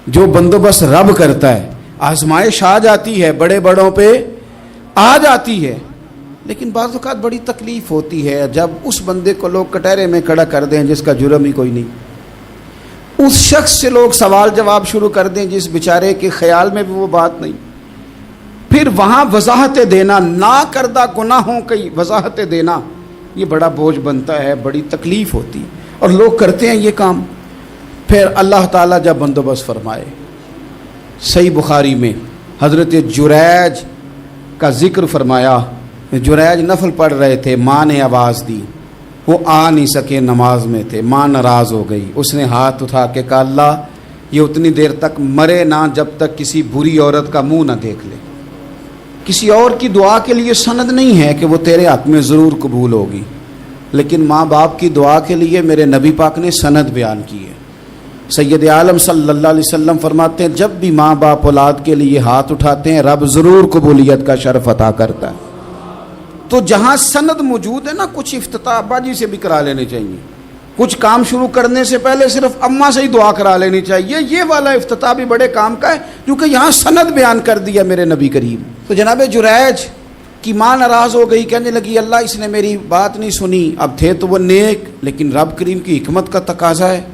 जो बंदोबस्त रब करता है। आजमाइश आ जाती है, बड़े बड़ों पे आ जाती है, लेकिन बाज़ औक़ात बड़ी तकलीफ़ होती है जब उस बंदे को लोग कटहरे में खड़ा कर दें जिसका जुर्म ही कोई नहीं, उस शख्स से लोग सवाल जवाब शुरू कर दें जिस बेचारे के ख्याल में भी वो बात नहीं। फिर वहाँ वजाहतें देना, ना करदा गुनाहों की वजाहतें देना, ये बड़ा बोझ बनता है, बड़ी तकलीफ़ होती है और लोग करते हैं ये काम। फिर अल्लाह ताला जब बंदोबस्त फरमाए, सही बुखारी में हज़रत जुरैज का ज़िक्र फरमाया। जुरैज नफल पढ़ रहे थे, माँ ने आवाज़ दी, वो आ नहीं सके, नमाज में थे, माँ नाराज़ हो गई। उसने हाथ उठा के कहा, अल्लाह ये उतनी देर तक मरे ना जब तक किसी बुरी औरत का मुंह ना देख ले। किसी और की दुआ के लिए सनद नहीं है कि वो तेरे हक़ में ज़रूर कबूल होगी, लेकिन माँ बाप की दुआ के लिए मेरे नबी पाक ने सनद बयान की है। सैयद आलम सल्लल्लाहु अलैहि वसल्लम फरमाते हैं, जब भी माँ बाप औलाद के लिए हाथ उठाते हैं रब ज़रूर कबूलियत का शर्फ अता करता है। तो जहाँ सनद मौजूद है ना, कुछ इफ्तिताह अब्बा जी से भी करा लेने चाहिए, कुछ काम शुरू करने से पहले सिर्फ अम्मा से ही दुआ करा लेनी चाहिए। ये वाला इफ्तिताह भी बड़े काम का है क्योंकि यहाँ सनद बयान कर दिया मेरे नबी करीम। तो जनाब जुरैज की माँ नाराज़ हो गई, कहने लगी अल्लाह इसने मेरी बात नहीं सुनी। अब थे तो वो नेक, लेकिन रब करीम की हिकमत का तकाजा है,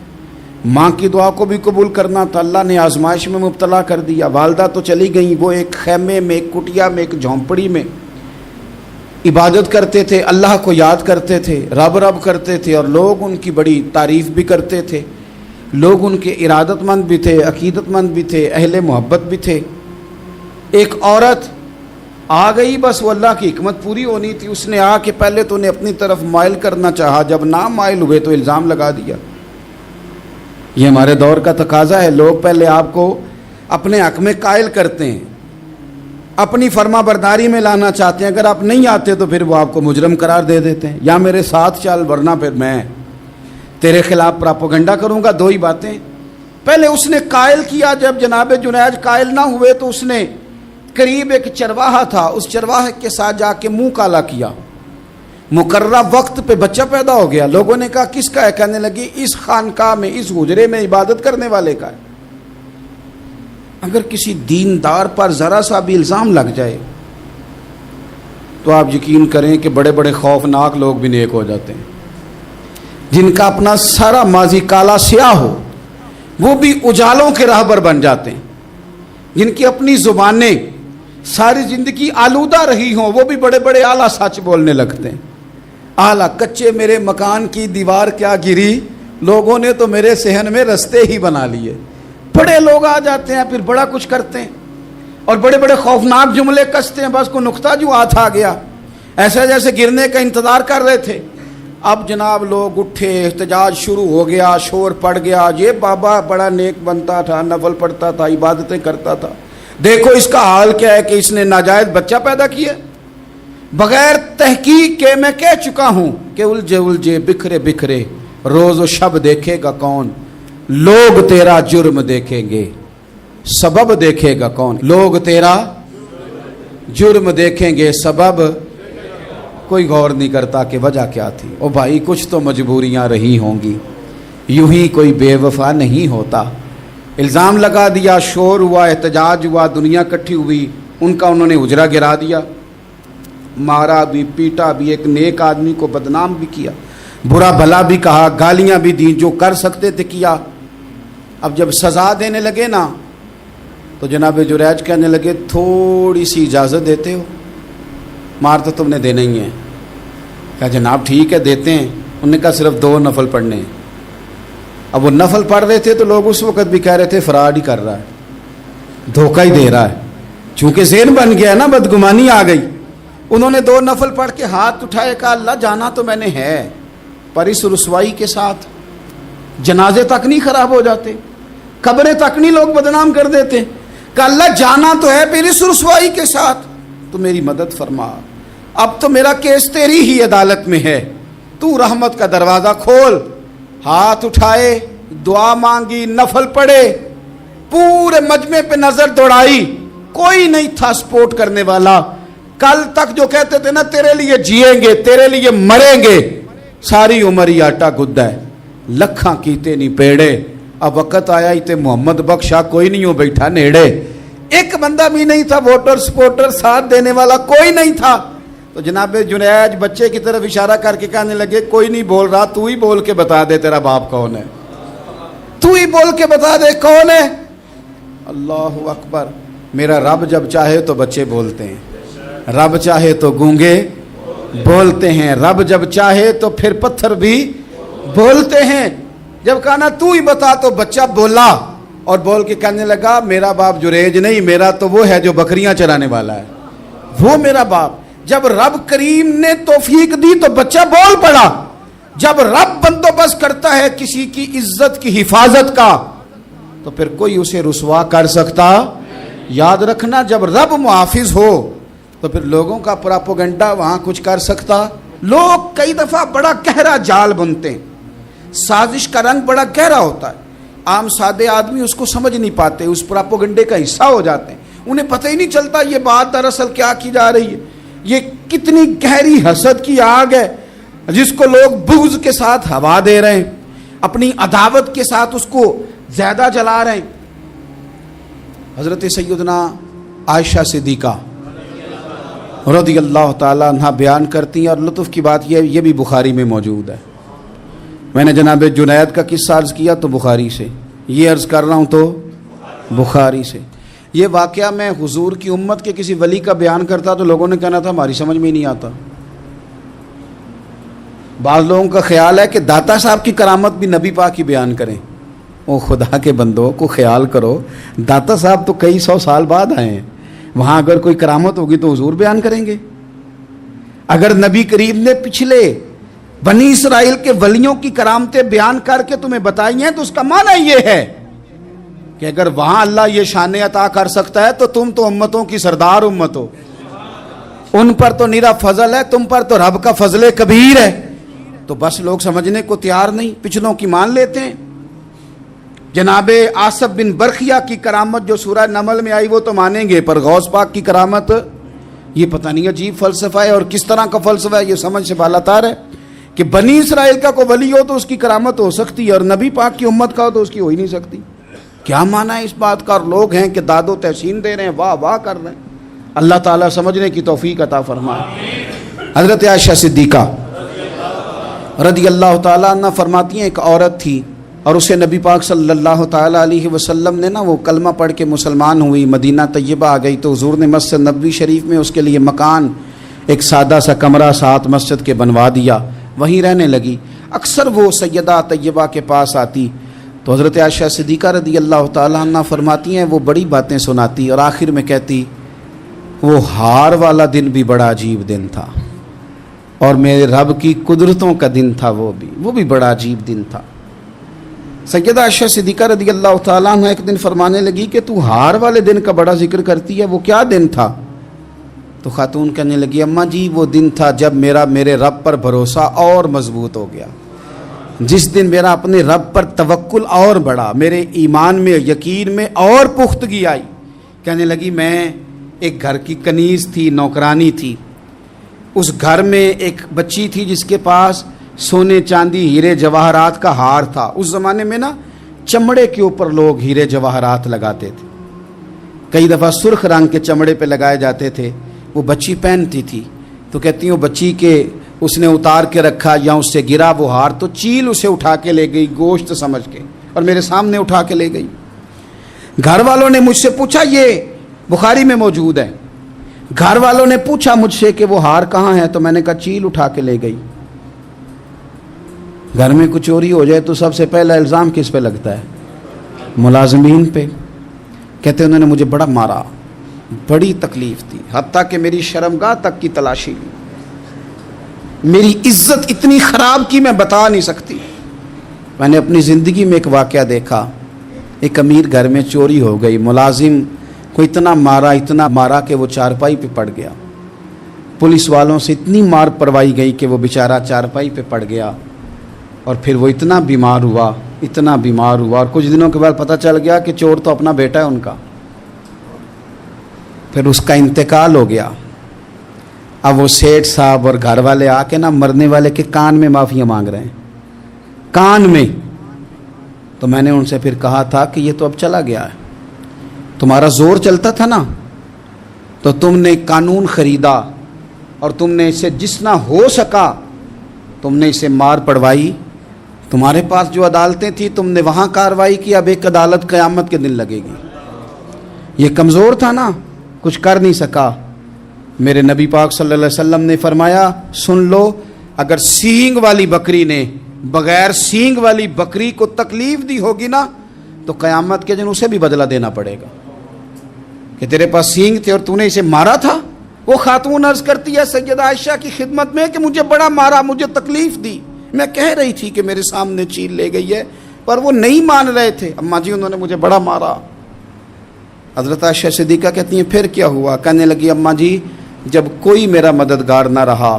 माँ की दुआ को भी कबूल करना था। अल्लाह ने आजमाइश में मुब्तला कर दिया। वालदा तो चली गई, वो एक खैमे में, एक कुटिया में, एक झोंपड़ी में इबादत करते थे, अल्लाह को याद करते थे, रब रब करते थे और लोग उनकी बड़ी तारीफ़ भी करते थे। लोग उनके इरादतमंद भी थे, अकीदतमंद भी थे, अहले मोहब्बत भी थे। एक औरत आ गई, बस वो अल्लाह की हिकमत पूरी होनी थी। उसने आके पहले तो उन्हें अपनी तरफ माइल करना चाहा, जब ना माइल हुए तो इल्ज़ाम लगा दिया। ये हमारे दौर का तकाजा है, लोग पहले आपको अपने हक़ में कायल करते हैं, अपनी फर्मा बरदारी में लाना चाहते हैं। अगर आप नहीं आते तो फिर वो आपको मुजरम करार दे देते हैं, या मेरे साथ चल वरना फिर मैं तेरे खिलाफ प्रोपेगेंडा करूँगा। दो ही बातें। पहले उसने कायल किया, जब जनाब जुनैज कायल ना हुए तो उसने करीब एक चरवाहा था, उस चरवाहे के साथ जाके मुंह काला किया। मुकर्रर वक्त पे बच्चा पैदा हो गया। लोगों ने कहा किसका है? कहने लगी इस खानका में, इस हुजरे में इबादत करने वाले का है। अगर किसी दीनदार पर ज़रा सा भी इल्ज़ाम लग जाए तो आप यकीन करें कि बड़े बड़े खौफनाक लोग भी नेक हो जाते हैं। जिनका अपना सारा माजी काला स्याह हो वो भी उजालों के राहबर बन जाते हैं। जिनकी अपनी ज़ुबानें सारी ज़िंदगी आलूदा रही हों वो भी बड़े बड़े आला सच बोलने लगते हैं। आला कच्चे मेरे मकान की दीवार क्या गिरी, लोगों ने तो मेरे सहन में रस्ते ही बना लिए। बड़े लोग आ जाते हैं, फिर बड़ा कुछ करते हैं और बड़े बड़े खौफनाक जुमले कसते हैं। बस को नुक्ता जो हाथ आ गया, ऐसा जैसे गिरने का इंतज़ार कर रहे थे। अब जनाब लोग उठे, एहतजाज शुरू हो गया, शोर पड़ गया। ये बाबा बड़ा नेक बनता था, नफल पढ़ता था, इबादतें करता था, देखो इसका हाल क्या है कि इसने नाजायज़ बच्चा पैदा किया। बगैर तहकीक के मैं कह चुका हूँ कि उलझे उलझे बिखरे बिखरे रोज़ शब देखेगा कौन, लोग तेरा जुर्म देखेंगे सबब देखेगा कौन। लोग तेरा जुर्म देखेंगे सबब कोई गौर नहीं करता कि वजह क्या थी। ओ भाई कुछ तो मजबूरियां रही होंगी, यूं ही कोई बेवफा नहीं होता। इल्ज़ाम लगा दिया, शोर हुआ, एहतजाज हुआ, दुनिया इकट्ठी हुई, उनका उन्होंने हुजरा गिरा दिया, मारा भी, पीटा भी, एक नेक आदमी को बदनाम भी किया, बुरा भला भी कहा, गालियां भी दी, जो कर सकते थे किया। अब जब सज़ा देने लगे ना तो जनाब जुरैज कहने लगे थोड़ी सी इजाज़त देते हो, मार तो तुमने देना ही है। कहा जनाब ठीक है देते हैं। उन्होंने कहा सिर्फ 2 नफल पढ़ने हैं। अब वो नफल पढ़ रहे थे तो लोग उस वक़्त भी कह रहे थे फराड ही कर रहा है, धोखा ही दे रहा है। चूँकि ज़हन बन गया ना, बदगुमानी आ गई। उन्होंने 2 नफल पढ़ के हाथ उठाए, कहा अल्लाह जाना तो मैंने है, पर इस रुसवाई के साथ जनाजे तक नहीं ख़राब हो जाते, कब्रें तक नहीं लोग बदनाम कर देते। कहा अल्लाह जाना तो है, फिर इस रुसवाई के साथ तो मेरी मदद फरमा। अब तो मेरा केस तेरी ही अदालत में है, तू रहमत का दरवाज़ा खोल। हाथ उठाए, दुआ मांगी, नफल पढ़े, पूरे मजमे पे नजर दौड़ाई, कोई नहीं था सपोर्ट करने वाला। कल तक जो कहते थे ना तेरे लिए जिएंगे, तेरे लिए मरेंगे, सारी उम्र ही आटा गुद्दा है, लखा कीते नहीं पेड़े, अब वक़्त आया इते मोहम्मद बख्शा कोई नहीं हो बैठा नेड़े, एक बंदा भी नहीं था, वोटर सपोर्टर साथ देने वाला कोई नहीं था। तो जनाब जुनैद बच्चे की तरफ इशारा करके कहने लगे, कोई नहीं बोल रहा, तू ही बोल के बता दे तेरा बाप कौन है, तू ही बोल के बता दे कौन है। अल्लाहु अकबर। मेरा रब जब चाहे तो बच्चे बोलते हैं, रब चाहे तो गूंगे बोलते हैं, रब जब चाहे तो फिर पत्थर भी बोलते हैं। जब कहा ना तू ही बता तो बच्चा बोला और बोल के कहने लगा, मेरा बाप जुरेज नहीं, मेरा तो वो है जो बकरियां चराने वाला है, वो मेरा बाप। जब रब करीम ने तौफीक दी तो बच्चा बोल पड़ा। जब रब बंदोबस्त करता है किसी की इज्जत की हिफाजत का तो फिर कोई उसे रुसवा कर सकता। याद रखना, जब रब मुहाफिज हो तो फिर लोगों का प्रोपेगेंडा वहां कुछ कर सकता। लोग कई दफा बड़ा गहरा जाल बुनते हैं, साजिश का रंग बड़ा गहरा होता है, आम सादे आदमी उसको समझ नहीं पाते, उस प्रोपेगेंडे का हिस्सा हो जाते हैं, उन्हें पता ही नहीं चलता ये बात दरअसल क्या की जा रही है। ये कितनी गहरी हसद की आग है जिसको लोग बुग़्ज़ के साथ हवा दे रहे हैं, अपनी अदावत के साथ उसको ज्यादा जला रहे हैं। हजरत सैयदना आयशा सिद्दीक़ा रज़ियल्लाहु ताला अन्हा बयान करती हैं, और लुत्फ़ की बात यह ये भी बुखारी में मौजूद है। मैंने जनाब जुनैद का किस्सा अर्ज़ किया तो बुखारी से, ये अर्ज़ कर रहा हूँ तो बुखारी से। ये वाक़या मैं हुजूर की उम्मत के किसी वली का बयान करता तो लोगों ने कहना था हमारी समझ में नहीं आता। बाज़ लोगों का ख्याल है कि दाता साहब की करामत भी नबी पाक की बयान करें। ओ खुदा के बंदों को ख्याल करो, दाता साहब तो कई सौ साल बाद आए हैं, वहाँ अगर कोई करामत होगी तो हुजूर बयान करेंगे। अगर नबी करीम ने पिछले बनी इसराइल के वलियों की करामतें बयान करके तुम्हें बताई हैं तो उसका माना ये है कि अगर वहां अल्लाह ये शान अता कर सकता है तो तुम तो उम्मतों की सरदार उम्मत हो, उन पर तो निरा फजल है, तुम पर तो रब का फजले कबीर है। तो बस लोग समझने को तैयार नहीं, पिछलों की मान लेते हैं। जनाबे आसफ बिन बरखिया की करामत जो सूरह नमल में आई वो तो मानेंगे, पर गौस पाक की करामत ये पता नहीं अजीब फलसफा है और किस तरह का फलसफा है, ये समझ से बालातार है कि बनी इसराइल का कोई वली हो तो उसकी करामत हो सकती है और नबी पाक की उम्मत का हो तो उसकी हो ही नहीं सकती। क्या माना है इस बात का? और लोग हैं कि दादो तहसीन दे रहे हैं, वाह वाह कर रहे हैं। अल्लाह ताला समझने की तौफीक अता फरमाए। हज़रत आयशा सिद्दीक़ा रज़ियल्लाहु ताला अन्हा फरमाती हैं, एक औरत थी और उसे नबी पाक सल्लल्लाहु ताला अलैहि वसल्लम ने ना वो कलमा पढ़ के मुसलमान हुई, मदीना तैयबा आ गई तो हुजूर ने मस्जिद नबवी शरीफ में उसके लिए मकान, एक सादा सा कमरा साथ मस्जिद के बनवा दिया, वहीं रहने लगी। अक्सर वो सैयदा तैयबा के पास आती तो हज़रत आयशा सिद्दीक़ा रज़ियल्लाहु ताला अन्हा फरमाती हैं वो बड़ी बातें सुनाती और आखिर में कहती वो हार वाला दिन भी बड़ा अजीब दिन था और मेरे रब की कुदरतों का दिन था, वो भी बड़ा अजीब दिन था। सैयदा आयशा सिद्दीक़ा रज़ियल्लाहु ताला अन्हा एक दिन फरमाने लगी कि तू हार वाले दिन का बड़ा जिक्र करती है, वो क्या दिन था? तो खातून कहने लगी, अम्मा जी वो दिन था जब मेरे रब पर भरोसा और मजबूत हो गया, जिस दिन मेरा अपने रब पर तवक्कुल और बढ़ा, मेरे ईमान में यकीन में और पुख्तगी आई। कहने लगी मैं एक घर की कनीज़ थी, नौकरानी थी, उस घर में एक बच्ची थी जिसके पास सोने चांदी हीरे जवाहरात का हार था। उस ज़माने में ना चमड़े के ऊपर लोग हीरे जवाहरात लगाते थे, कई दफ़ा सुर्ख रंग के चमड़े पे लगाए जाते थे। वो बच्ची पहनती थी तो कहती हूँ बच्ची के उसने उतार के रखा या उससे गिरा वो हार तो चील उसे उठा के ले गई गोश्त समझ के और मेरे सामने उठा के ले गई। घर वालों ने मुझसे पूछा, ये बुखारी में मौजूद है, घर वालों ने पूछा मुझसे कि वो हार कहाँ है, तो मैंने कहा चील उठा के ले गई। घर में कुछ चोरी हो जाए तो सबसे पहला इल्ज़ाम किस पे लगता है? मुलाजिमीन पे। कहते उन्होंने मुझे बड़ा मारा, बड़ी तकलीफ थी, हत्ता कि मेरी शर्मगाह तक की तलाशी ली, मेरी इज्जत इतनी ख़राब की मैं बता नहीं सकती। मैंने अपनी ज़िंदगी में एक वाक़या देखा, एक अमीर घर में चोरी हो गई, मुलाजिम को इतना मारा कि वो चारपाई पे पड़ गया। पुलिस वालों से इतनी मार पड़वाई गई कि वो बेचारा चारपाई पे पड़ गया और फिर वो इतना बीमार हुआ और कुछ दिनों के बाद पता चल गया कि चोर तो अपना बेटा है उनका। फिर उसका इंतकाल हो गया। अब वो सेठ साहब और घर वाले आके ना मरने वाले के कान में माफ़िया मांग रहे हैं, कान में तो मैंने उनसे फिर कहा था कि ये तो अब चला गया है, तुम्हारा जोर चलता था ना, तो तुमने कानून खरीदा और तुमने इसे जितना हो सका तुमने इसे मार पड़वाई। तुम्हारे पास जो अदालतें थी तुमने वहाँ कार्रवाई की, अब एक अदालत क़यामत के दिन लगेगी। ये कमज़ोर था ना, कुछ कर नहीं सका। मेरे नबी पाक सल्लल्लाहु अलैहि वसल्लम ने फरमाया, सुन लो, अगर सींग वाली बकरी ने बगैर सींग वाली बकरी को तकलीफ दी होगी ना, तो क़यामत के दिन उसे भी बदला देना पड़ेगा कि तेरे पास सींग थे और तूने इसे मारा था। वो खातून अर्ज करती है सैयदा आयशा की खिदमत में कि मुझे बड़ा मारा, मुझे तकलीफ दी। मैं कह रही थी कि मेरे सामने चील ले गई है, पर वो नहीं मान रहे थे। अम्मा जी उन्होंने मुझे बड़ा मारा। हज़रत आयशा सिद्दीक़ा कहती हैं फिर क्या हुआ? कहने लगी, अम्मा जी जब कोई मेरा मददगार ना रहा,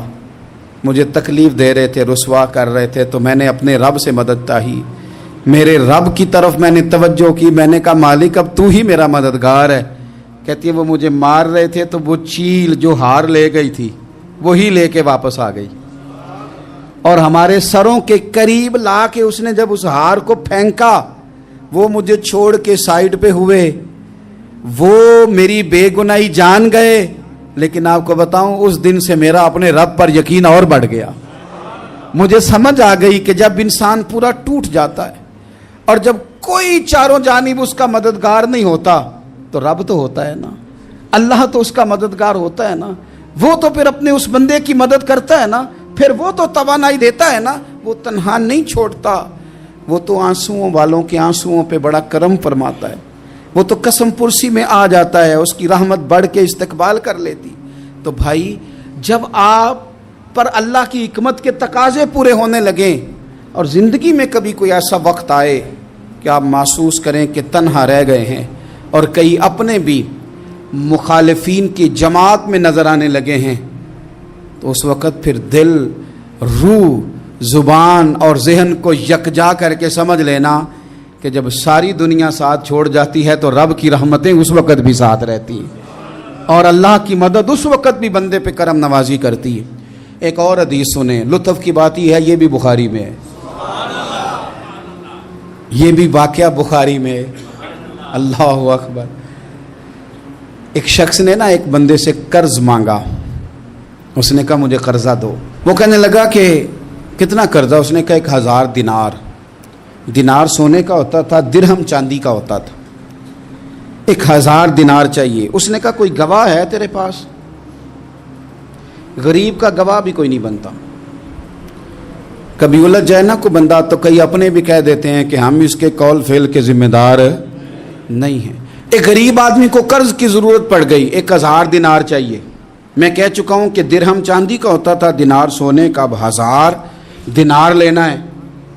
मुझे तकलीफ़ दे रहे थे, रुसवा कर रहे थे, तो मैंने अपने रब से मदद चाही, मेरे रब की तरफ मैंने तवज्जो की। मैंने कहा मालिक अब तू ही मेरा मददगार है। कहती है वो मुझे मार रहे थे तो वो चील जो हार ले गई थी वही लेके वापस आ गई और हमारे सरों के करीब ला के उसने जब उस हार को फेंका, वो मुझे छोड़ के साइड पे हुए। वो मेरी बेगुनाही जान गए, लेकिन आपको बताऊं उस दिन से मेरा अपने रब पर यकीन और बढ़ गया। मुझे समझ आ गई कि जब इंसान पूरा टूट जाता है और जब कोई चारों जानिब उसका मददगार नहीं होता, तो रब तो होता है ना, अल्लाह तो उसका मददगार होता है ना, वो तो फिर अपने उस बंदे की मदद करता है ना, फिर वो तो तवानाई देता है ना, वो तन्हा नहीं छोड़ता। वो तो आंसुओं वालों के आंसुओं पे बड़ा करम फरमाता है। वो तो कसम पुरसी में आ जाता है, उसकी रहमत बढ़ के इस्तकबाल कर लेती। तो भाई जब आप पर अल्लाह की हिकमत के तकाजे पूरे होने लगें और ज़िंदगी में कभी कोई ऐसा वक्त आए कि आप महसूस करें कि तन्हा रह गए हैं और कई अपने भी मुखालिफीन की जमात में नज़र आने लगे हैं, तो उस वक़्त फिर दिल, रूह, ज़ुबान और जहन को यकजा करके समझ लेना कि जब सारी दुनिया साथ छोड़ जाती है तो रब की रहमतें उस वक़्त भी साथ रहती हैं और अल्लाह की मदद उस वक़्त भी बंदे पे करम नवाजी करती है। एक और हदीस सुने, लुत्फ़ की बात यह है, ये भी बुखारी में है, ये भी वाक़या बुखारी में है। अल्लाहु अकबर। एक शख्स ने ना एक बंदे से कर्ज मांगा, उसने कहा मुझे कर्जा दो। वो कहने लगा कि कितना कर्जा? उसने कहा 1000 दिनार। दिनार सोने का होता था, दिरहम चांदी का होता था। 1000 दिनार चाहिए। उसने कहा कोई गवाह है तेरे पास? गरीब का गवाह भी कोई नहीं बनता। कभी उलझ जाए ना कोई बंदा तो कई अपने भी कह देते हैं कि हम इसके कौल फेल के जिम्मेदार नहीं हैं। एक गरीब आदमी को कर्ज की ज़रूरत पड़ गई, 1000 दिनार चाहिए। मैं कह चुका हूँ कि दिरहम चांदी का होता था, दिनार सोने का। अब 1000 दिनार लेना है,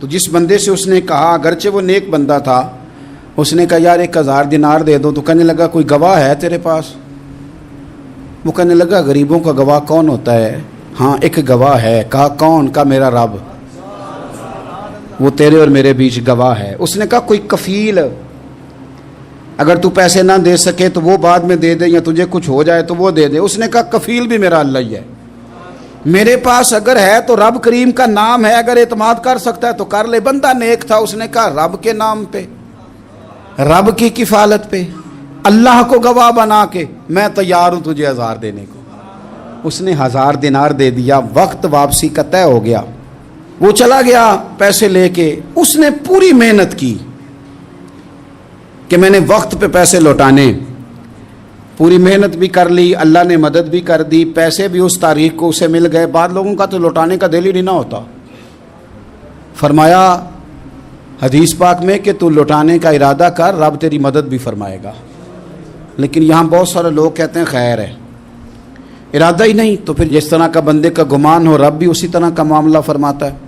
तो जिस बंदे से उसने कहा, अगरचे वो नेक बंदा था, उसने कहा यार 1000 दिनार दे दो। तो कहने लगा कोई गवाह है तेरे पास? वो कहने लगा गरीबों का गवाह कौन होता है? हाँ एक गवाह है। कहा कौन? का मेरा रब, वो तेरे और मेरे बीच गवाह है। उसने कहा कोई कफील, अगर तू पैसे ना दे सके तो वो बाद में दे दे, या तुझे कुछ हो जाए तो वो दे दे। उसने कहा कफील भी मेरा अल्लाह ही है। मेरे पास अगर है तो रब करीम का नाम है, अगर एतमाद कर सकता है तो कर ले। बंदा नेक था, उसने कहा रब के नाम पे, रब की किफालत पे, अल्लाह को गवाह बना के मैं तैयार हूं तुझे 1000 देने को। उसने 1000 दिनार दे दिया। वक्त वापसी का तय हो गया, वो चला गया पैसे लेके। उसने पूरी मेहनत की कि मैंने वक्त पे पैसे लौटाने, पूरी मेहनत भी कर ली, अल्लाह ने मदद भी कर दी, पैसे भी उस तारीख को उसे मिल गए। बाद लोगों का तो लौटाने का दिल ही नहीं ना होता। फरमाया हदीस पाक में कि तू लौटाने का इरादा कर, रब तेरी मदद भी फरमाएगा। लेकिन यहाँ बहुत सारे लोग कहते हैं खैर है, इरादा ही नहीं। तो फिर जिस तरह का बंदे का गुमान हो, रब भी उसी तरह का मामला फरमाता है।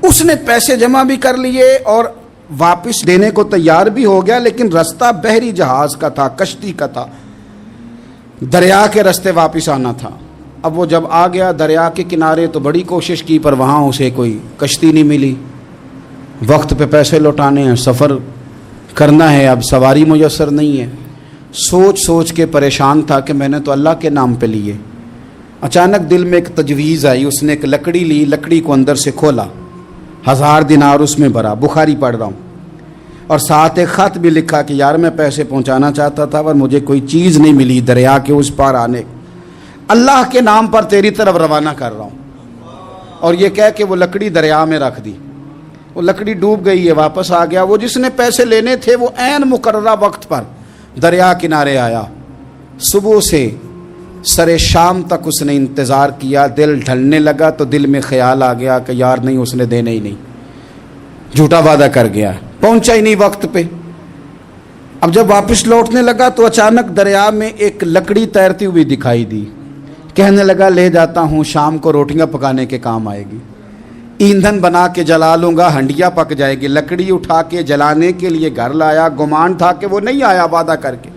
उसने पैसे जमा भी कर लिए और वापस देने को तैयार भी हो गया, लेकिन रास्ता बहरी जहाज का था, कश्ती का था, दरिया के रास्ते वापस आना था। अब वो जब आ गया दरिया के किनारे तो बड़ी कोशिश की, पर वहाँ उसे कोई कश्ती नहीं मिली। वक्त पे पैसे लौटाने हैं, सफ़र करना है, अब सवारी मुयस्सर नहीं है। सोच सोच के परेशान था कि मैंने तो अल्लाह के नाम पे लिए। अचानक दिल में एक तजवीज़ आई। उसने एक लकड़ी ली, लकड़ी को अंदर से खोला, 1000 दिनार उसमें भरा। बुखारी पढ़ रहा हूँ। और साथ एक ख़त भी लिखा कि यार मैं पैसे पहुंचाना चाहता था पर मुझे कोई चीज़ नहीं मिली दरिया के उस पार आने, अल्लाह के नाम पर तेरी तरफ रवाना कर रहा हूँ। और ये कह के वो लकड़ी दरिया में रख दी। वो लकड़ी डूब गई है, वापस आ गया। वो जिसने पैसे लेने थे वो ऐन मुकर्ररा वक्त पर दरिया किनारे आया। सुबह से सरे शाम तक उसने इंतज़ार किया। दिल ढलने लगा तो दिल में ख्याल आ गया कि यार नहीं, उसने देने ही नहीं, झूठा वादा कर गया, पहुंचा ही नहीं वक्त पे। अब जब वापस लौटने लगा तो अचानक दरिया में एक लकड़ी तैरती हुई दिखाई दी। कहने लगा ले जाता हूँ, शाम को रोटियां पकाने के काम आएगी, ईंधन बना के जला लूँगा, हंडिया पक जाएगी। लकड़ी उठा के जलाने के लिए घर लाया। गुमान था कि वो नहीं आया वादा करके,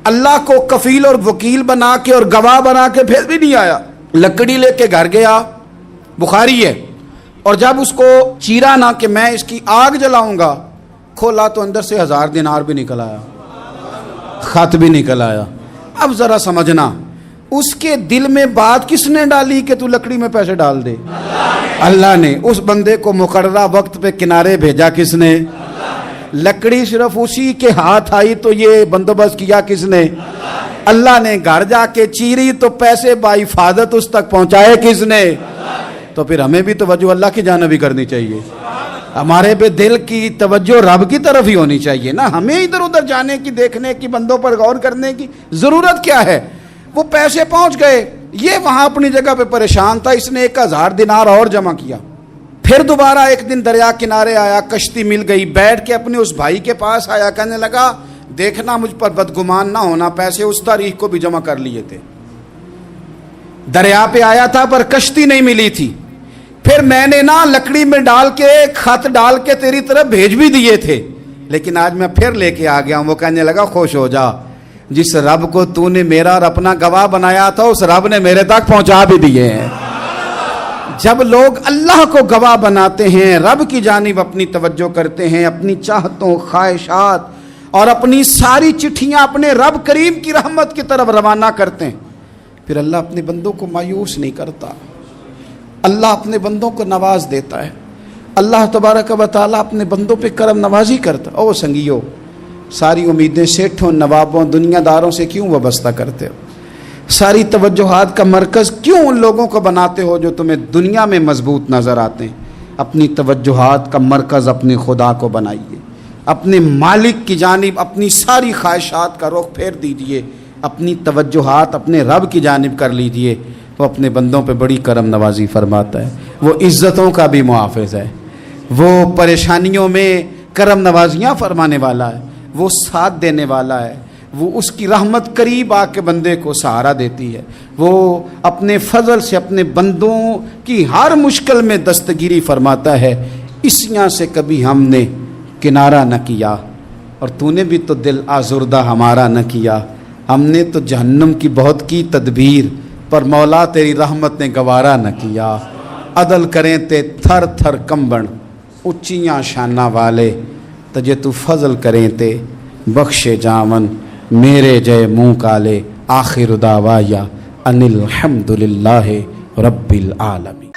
अल्लाह को कफील और वकील बना के और गवाह बना के फिर भी नहीं आया। लकड़ी लेके घर गया, बुखारी है, और जब उसको चीरा ना कि मैं इसकी आग जलाऊंगा, खोला तो अंदर से 1000 दिनार भी निकल आया, खत भी निकल आया। अब जरा समझना, उसके दिल में बात किसने डाली कि तू लकड़ी में पैसे डाल दे? अल्लाह ने। उस बंदे को मुकर्ररा वक्त पे किनारे भेजा किसने? लकड़ी सिर्फ उसी के हाथ आई तो ये बंदोबस्त किया किसने? अल्लाह ने। घर जाके चीरी तो पैसे बाहिफाजत उस तक पहुंचाए किसने? तो फिर हमें भी तवज्जो अल्लाह की जानिब भी करनी चाहिए। हमारे पे दिल की तवज्जो रब की तरफ ही होनी चाहिए ना। हमें इधर उधर जाने की, देखने की, बंदों पर गौर करने की जरूरत क्या है? वो पैसे पहुंच गए, ये वहां अपनी जगह पे परेशान था। इसने 1000 दिनार और जमा किया। फिर दोबारा एक दिन दरिया किनारे आया, कश्ती मिल गई, बैठ के अपने उस भाई के पास आया। कहने लगा देखना मुझ पर बदगुमान ना होना, पैसे उस तारीख को भी जमा कर लिए थे। दरिया पे आया था पर कश्ती नहीं मिली थी। फिर मैंने ना लकड़ी में डाल के, खत डाल के तेरी तरफ भेज भी दिए थे, लेकिन आज मैं फिर लेके आ गया हूं। वो कहने लगा खुश हो जा, जिस रब को तूने मेरा और अपना गवाह बनाया था उस रब ने मेरे तक पहुंचा भी दिए हैं। जब लोग अल्लाह को गवाह बनाते हैं, रब की जानिब अपनी तवज्जो करते हैं, अपनी चाहतों, ख्वाहिशात और अपनी सारी चिट्ठियां अपने रब करीम की रहमत की तरफ रवाना करते हैं, फिर अल्लाह अपने बंदों को मायूस नहीं करता। अल्लाह अपने बंदों को नवाज देता है। अल्लाह तबारक व तआला अपने बंदों पे करम नवाजी करता। ओ संगियो, सारी उम्मीदें सेठों, नवाबों, दुनियादारों से क्यों वाबस्ता करते हो? सारी तवज्जुहात का मरकज़ क्यों उन लोगों को बनाते हो जो तुम्हें दुनिया में मजबूत नज़र आते हैं? अपनी तवज्जुहात का मरकज़ अपने खुदा को बनाइए, अपने मालिक की जानिब अपनी सारी ख्वाहिशात का रुख फेर दीजिए, अपनी तवज्जुहात अपने रब की जानिब कर लीजिए। वो अपने बंदों पे बड़ी करम नवाजी फरमाता है। वो इज़्ज़तों का भी मुहाफ़िज़ है, वो परेशानियों में करम नवाजियाँ फरमाने वाला है, वो साथ देने वाला है, वो उसकी रहमत करीब आके बंदे को सहारा देती है। वो अपने फजल से अपने बंदों की हर मुश्किल में दस्तगिरी फरमाता है। इसियाँ से कभी हमने किनारा न किया और तूने भी तो दिल आजुर्दा हमारा न किया। हमने तो जहन्नम की बहुत की तदबीर पर मौला तेरी रहमत ने गवारा न किया। अदल करें ते थर थर कंबन उच्चियाँ शाना वाले, तजे तू फजल करें ते बख्शे जावन मेरे जय मुँह काले। आखिर दावाया अनिल हम्दुलिल्लाहि रब्बिल आलमीन।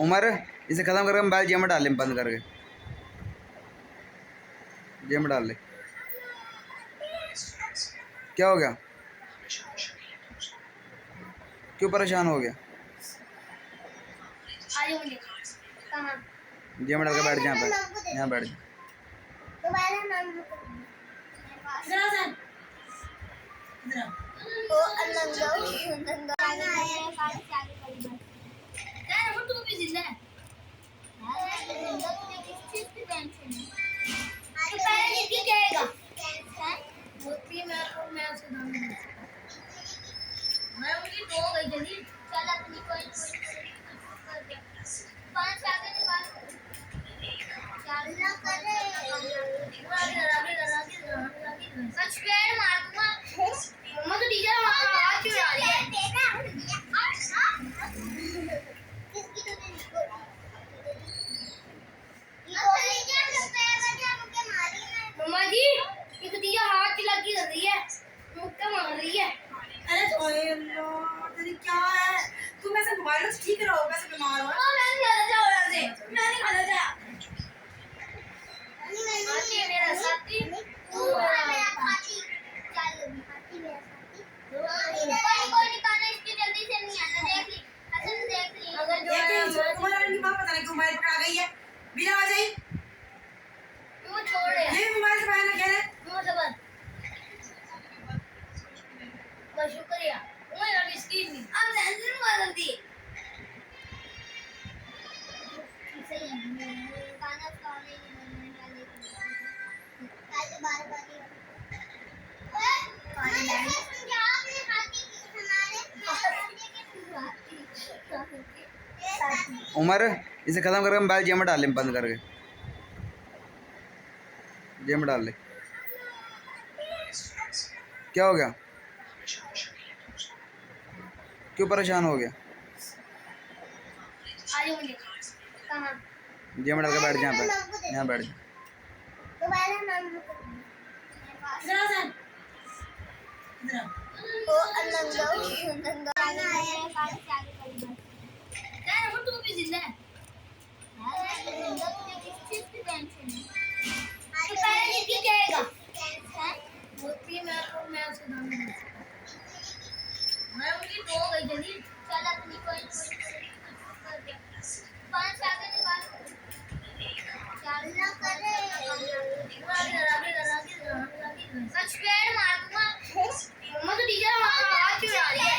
उमर इसे खत्म करके मोबाइल जेब में डाल ले, बंद करके जेब में डाल ले। क्या हो गया, क्यों परेशान हो गया? जेब में डाल के बैठ जा, यहाँ बैठ जा। मम्मा जी एक दिया हाथ लगी रही है, मुक्का मार रही है। अरे ओए अल्लाह तेरी क्या है, तुम ऐसे मोबाइल से ठीक रहो, वैसे बीमार हो। मैं नहीं खाना चाह रहा से, मैं नहीं खाना चाह। आती मेरा साथी, तू मेरा साथी, चल खाती मेरा साथी। कोई नहीं खाना, इसकी जल्दी से नहीं आना, देख ली हसन देख ली। अगर जो तुम्हारा नहीं पता नहीं क्यों मोबाइल पर आ गई है, बिना आ जाई वो छोड़ दे, ये मोबाइल से बाहर ना कह रहे वो सबर बस शुक्रिया। वो यार इसकी नहीं अब टेंशन मार दी। सही है, खाना खाने की बनने वाले कल बार-बार पानी डाल समझा आपने खाती हमारे उमर इसे खत्म करके मोबाइल जेब में डाल ले, बंद करके जेब में डाल ले। क्या हो गया, क्यों परेशान हो गया? आज मुझे कहाँ जेब में डाल के बैठ जा, यहाँ बैठ जा। दोबारा नाम जरा सा ओ नंदो आया काट के आगे करी बस यार वो तू भी जिंदा है नंदो तुझे किस चीज की टेंशन है? तो पहले जीत जाएगा मूर्ति में मैं उसे दान दूंगा। मैं उनकी दो गई जल्दी चल अपनी कोई कर दे 5 आगे निकाल चल ना करे सच पेड़ मार दूंगा। मम्मा तो टीचर हाथ क्यों आ रही है?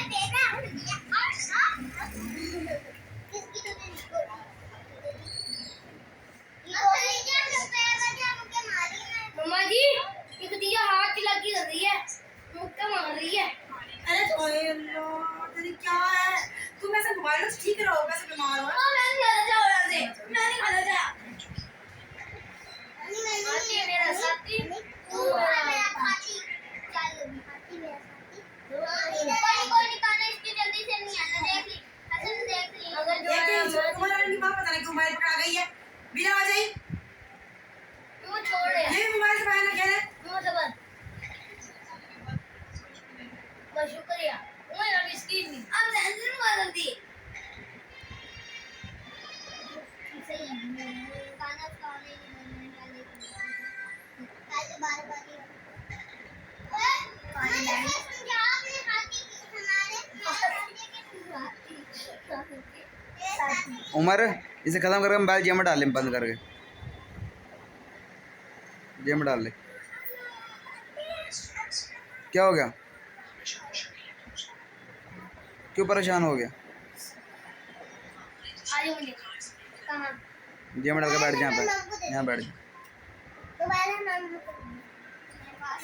किसकी तो मम्मा जी एक दिया हाथ की लगी रही है, मुक्का मार रही है। अरे ओए अल्लाह तेरी क्या है, तुम ऐसे मोबाइल से ठीक रहो, वैसे बीमार हो। मैं नहीं खाना चाह रहा से, मैं नहीं खाना चाह। आती मेरा साथी, तू मेरा साथी, चल खाती मेरा साथी। कोई नहीं खाना, इसकी जल्दी से नहीं आना, देख ली हसन देख ली। अगर जो तुम्हारा नहीं पता नहीं क्यों मोबाइल पर आ गई है, बिना आ जाई वो छोड़ दे, ये मोबाइल से बाहर ना कह रहे वो सबर बस शुक्रिया। वो यार इसकी नहीं अब टेंशन मार दी। सही है, खाना खाने की बनने वाले कल बार-बार पानी डाल समझा आपने खाती हमारे उमर इसे खत्म करके मोबाइल जेब में डाल ले, बंद करके जेब में डाल ले। क्या हो गया, क्यों परेशान हो गया? आज मुझे कहाँ जेब में डाल के बैठ जा, यहाँ बैठ जा। दोबारा नाम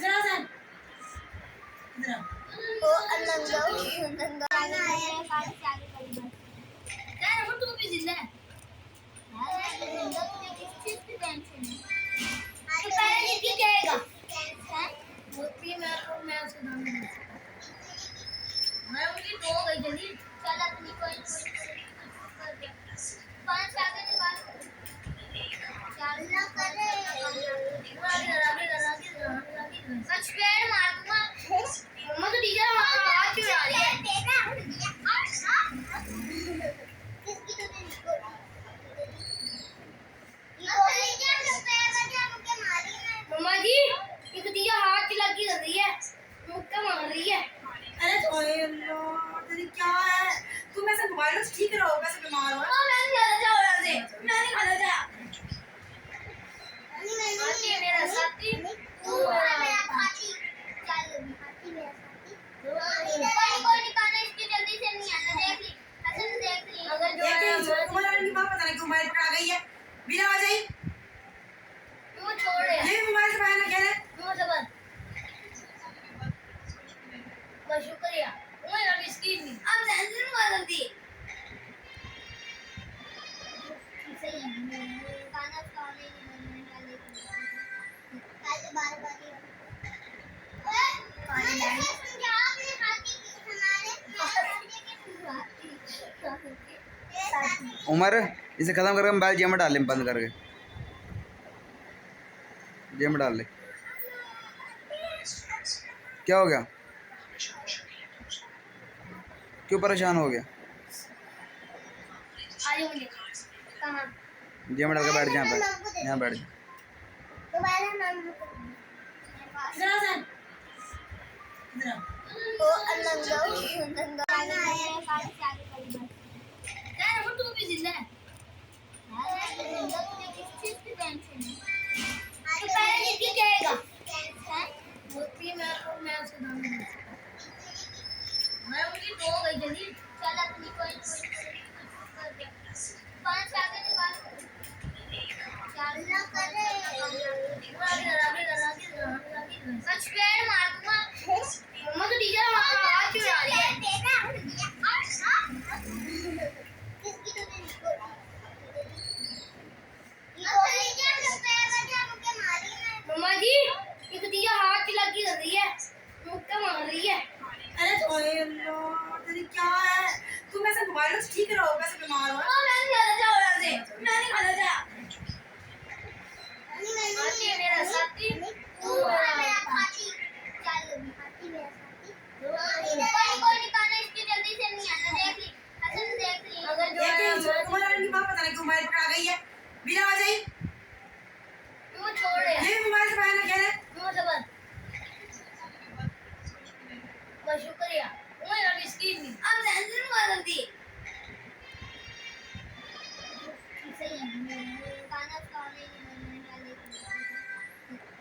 जरा सा ओ नंदो आया काट के आगे करी बस यार वो तू भी जिंदा है। नंदो तुझे किस चीज की टेंशन है? तो पहले जीत जाएगा मूर्ति में मैं उसे दान दूंगा। मैं उनकी दो गई जल्दी चल अपनी कोई कर दे 5 आगे निकाल चल ना करे सच पेड़ मार दूंगा। मम्मा तो टीचर हाथ क्यों आ रही है? किसकी तो उमर इसे ख़त्म करके मोबाइल जेब में डाल ले, बंद करके जेब में डाल ले। क्या हो गया? क्यों परेशान हो गया? आगे मुझे कहाँ जेब में डाल के बैठ जा, यहाँ बैठ जा। दोबारा नाम इधर आ सर, इधर आ। तो नंगा नंगा आया काल से आगे करी बात यार वो तू भी जिंदा है यार नंगा तुझे किस चीज की टेंशन है? तो पहले जीत के जाएगा है वो भी मैं उसको नाम दूंगा मैं उनकी तो गई जल्दी चल अपनी कोई कर दे 5 आगे निकाल चार ना करे सच पेड़ मारूंगा मम्मा तो टीचर हाथ क्यों आ रही है किसकी तो मम्मा जी ये तो टीचर हाथ की लगी रही है मुक्का मार रही है अरे ओए अल्लाह तेरी क्या है? तुम ऐसे मोबाइल से ठीक रहो, वैसे बीमार हो। मैं नहीं खाना चाह रहा से मैं नहीं खाना चाह मेरा साथी तू मेरा साथी चल हाथी मेरा साथी कोई निकालना इसकी जल्दी से नहीं आना देख ली हसन देख ली अगर जो तुम्हारा नहीं पता नहीं क्यों मोबाइल पर आ गई है बिना वजह ही। वो छोड़ दे ये मोबाइल से बाहर निकल है। वो जबर बस शुक्रिया वो यार इसकी नहीं अब ध्यान मार दी सही है गाना गाने नहीं डाले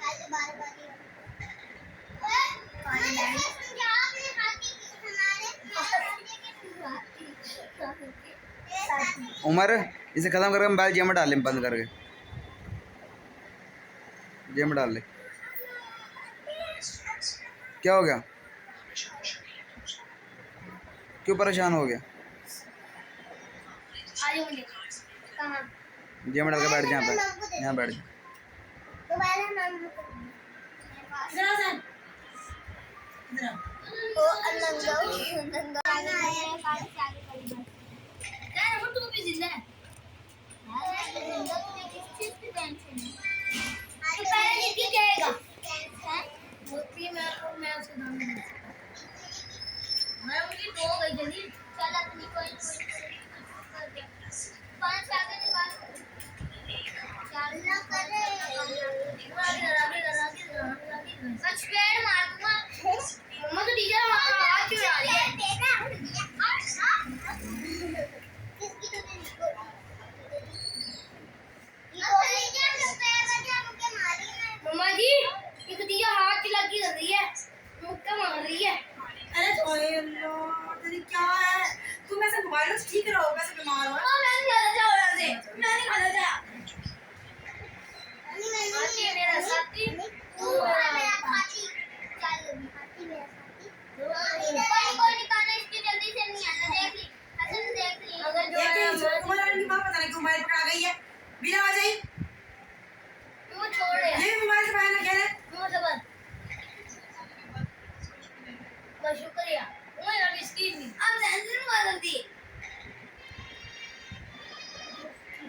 काले बार-बार पानी डाल आपने हाथी हमारे उमर इसे ख़त्म करके मोबाइल जेब में डाल ले, बंद करके जेब में डाल ले। क्या हो गया? क्यों परेशान हो गया? आगे मुझे कहाँ जेब में डाल के बैठ जा, यहाँ बैठ जा। दोबारा नाम इधर आ सर, इधर आ। तो नंगा नंगा आया काल से आगे करी बात यार वो तू भी जिंदा है यार नंगा तुझे किस चीज की टेंशन है? तो पहले जीत के जाएगा है वो भी मैं उसको नाम दूंगा मैं उनकी तो गई जल्दी चल अपनी कोई कर दे 5 आगे निकाल चार ना करे सच पेड़ मारूंगा मम्मा तो टीचर हाथ क्यों आ रही है किसकी तो मम्मा जी ये तो टीचर हाथ की लगी रही है मुक्का मार रही है अरे ओए अल्लाह तेरी क्या है? तुम ऐसे मोबाइल से ठीक रहो, वैसे बीमार हो। मैं नहीं खाना चाह रहा से मैं नहीं खाना चाह मेरा साथी तू मेरा साथी चल हाथी मेरा साथी कोई निकालना इसकी जल्दी से नहीं आना देख ली हसन देख ली अगर जो तुम्हारा नहीं पता नहीं क्यों मोबाइल पर आ गई है बिना वजह ही। वो छोड़ दे ये मोबाइल से बाहर निकल है। वो जबर बस शुक्रिया वो यार इसकी नहीं अब ध्यान मार दी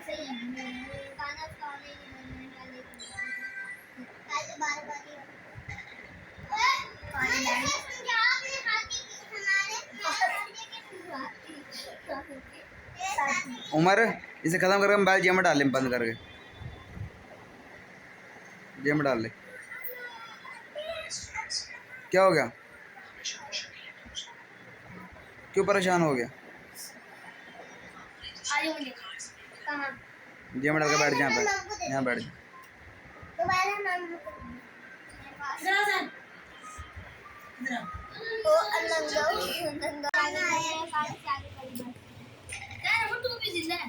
सही है गाना गाने नहीं डाले काले बार-बार पानी डाल आपने हाथी हमारे उमर इसे ख़त्म करके मोबाइल जेब में डाल ले, बंद करके जेब में डाल ले। क्या हो गया? क्यों परेशान हो गया? आगे मुझे कहाँ जेब में डाल के बैठ जा, यहाँ बैठ जा। दोबारा नाम इधर आ सर, इधर आ। तो नंगा नंगा आया काल से आगे करी बात यार वो तू भी जिंदा है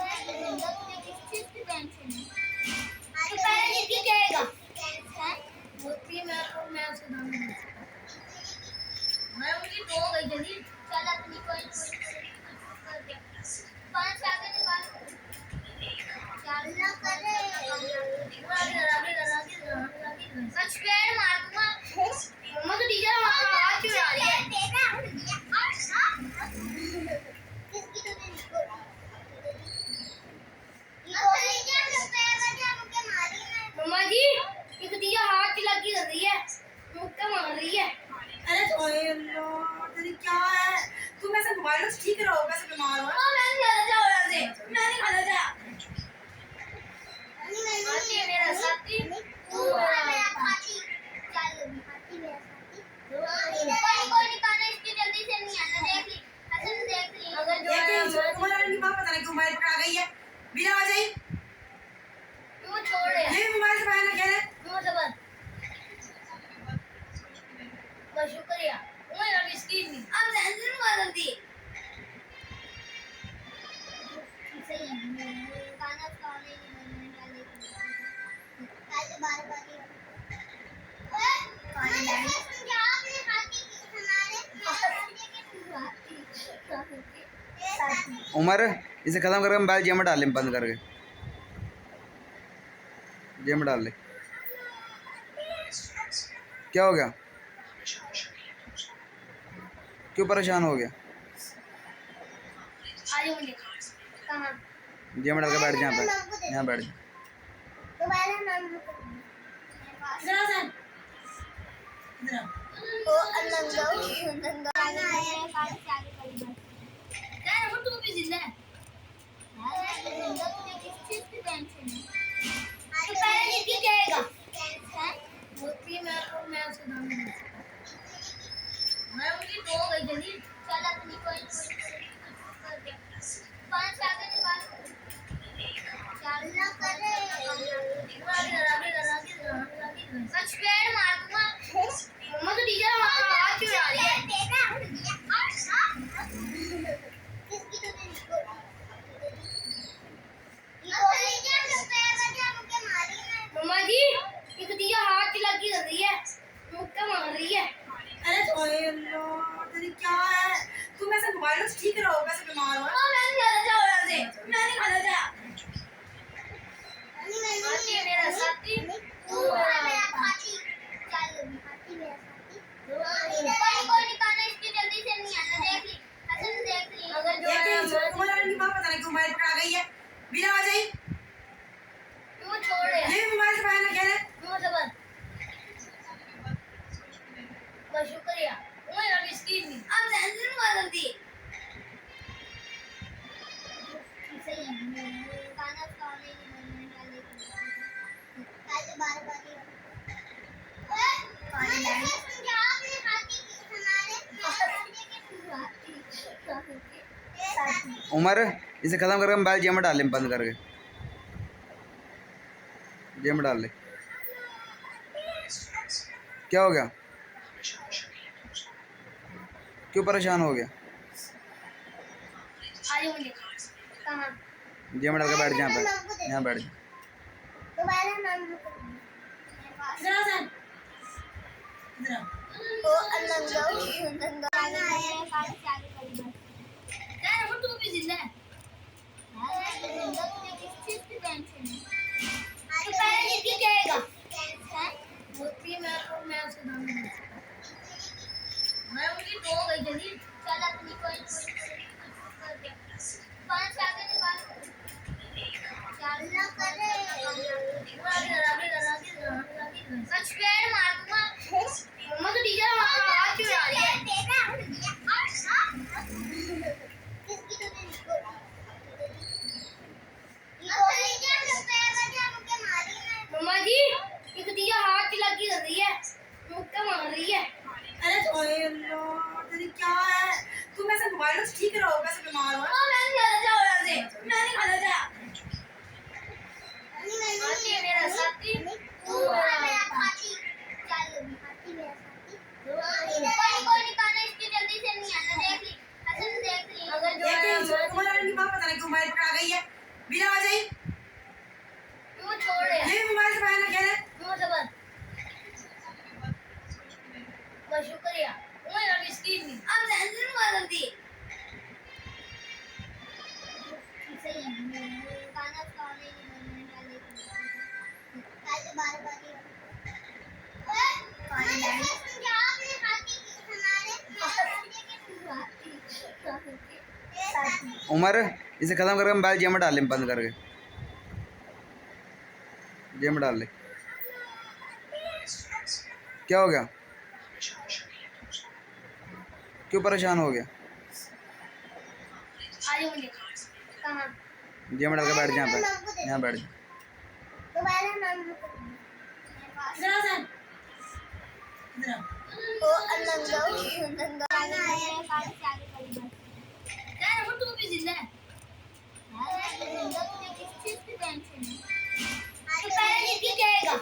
यार नंगा तुझे किस चीज की टेंशन है? तो पहले जीत के जाएगा है वो भी मैं उसको नाम दूंगा मैं उनकी तो गई जल्दी चल अपनी कोई कर दे 5 आगे निकाल चार ना करे सच पेड़ मारूंगा मम्मा तो टीचर हाथ क्यों आ रही है किसकी तो उमर इसे ख़त्म करके मोबाइल जेब में डाल ले, बंद करके जेब में डाल ले। क्या हो गया? क्यों परेशान हो गया? कहाँ? जेब में डाल के बैठ जा, यहाँ बैठ जा। दोबारा नाम मेरे पास। ओ नंदो नंदो आना आया काट से आगे करी बस। यार वो तू भी जिंदा है। यार नंदो तुझे किस चीज की टेंशन है? तो पहले लिख जाएगा। टेंशन? होती मैं उसको नाम दूंगा। मैं उनकी दो गई जल्दी। चल अपनी कोई कर दे। 5 आगे निकाल। चार ना करे। सच पेड़ मार दूंगा। मम्मा तो टीचर आवाज क्यों आ रही है? किसकी तो नहीं मम्मा जी एक दिया हाथ की लगी कर रही है, मुक्का मार रही है। अरे ओए अल्लाह तेरी क्या है? तुम ऐसे मोबाइल से ठीक रहो, वैसे बीमार हो। मैं नहीं खाना चाह रहा से, मैं नहीं खाना चाह। आती है मेरा साथी, तू मेरा साथी, चल खाती मेरा साथी। कोई निकालना इसकी जल्दी से नहीं आना, देख ली हसन देख ली। अगर जो तुम्हारा की मां पता नहीं क्यों मोबाइल पकड़ा गई है, बिना आ जाई वो छोड़ दे। ये मोबाइल से बाहर ना कह रहे वो जबर बस शुक्रिया। वो यार इसकी नहीं अब जल्दी बदल दी। सही है खाना खाने की बनने वाले कल बार-बार पानी डाली आपने हाथी हमारे उमर इसे ख़त्म करके मोबाइल जेब में डाल ले, बंद करके जेब में डाल ले। क्या हो गया? क्यों परेशान हो गया? आगे मुझे कहाँ? जेब में डाल के बैठ जा, यहाँ बैठ जा। दोबारा नाम मेरे पास। ओ नंदो नंदो आना आया काट से आगे करी बस। यार वो तू भी जिंदा है। यार नंदो तुझे किस चीज की टेंशन है? तो पहले लिख जाएगा। टेंशन? होती है मैं उसको नाम दूंगा। मैं उनकी दो गई जल्दी। चल अपनी कोई कर दे। 5 आगे निकाल। चार ना करे। सच पेड़ मार दूंगा। मम्मा तो टीचर आवाज क्यों आ रही है? किसकी तो नहीं मम्मा जी एक दिया हाथ की लगी कर रही है, मुक्का मार रही है। अरे ओए अल्लाह तेरी क्या है? तुम ऐसे मोबाइल से ठीक रहो, वैसे बीमार हो। मैं नहीं खाना चाह रहा से, मैं नहीं खाना चाह। आती है मेरा साथी, तू मेरा साथी, चल खाती मेरा साथी। कोई निकालना इसकी जल्दी से नहीं आना, देख ली हसन देख ली। अगर जो तुम्हारा की मां पता नहीं क्यों मोबाइल पकड़ा गई है, बिना आ जाई वो छोड़ दे। ये मोबाइल से बाहर ना कह रहे वो जबर बस शुक्रिया। वो यार इसकी नहीं अब जल्दी बदल दी। सही है खाना खाने की बनने वाले कल बार-बार पानी डाली आपने हाथी हमारे उमर इसे ख़त्म करके मोबाइल जेब में डाल ले, बंद करके जेब में डाल ले। क्या हो गया? क्यों परेशान हो गया? आगे मुझे कहाँ? जेब में डाल के बैठ जा, यहाँ बैठ जा। दोबारा नाम मेरे पास। ओ नंदो नंदो आना आया काट से आगे करी बस। यार वो तू भी जिंदा है। यार नंदो तुझे किस चीज की टेंशन है? तो पहले लिख जाएगा।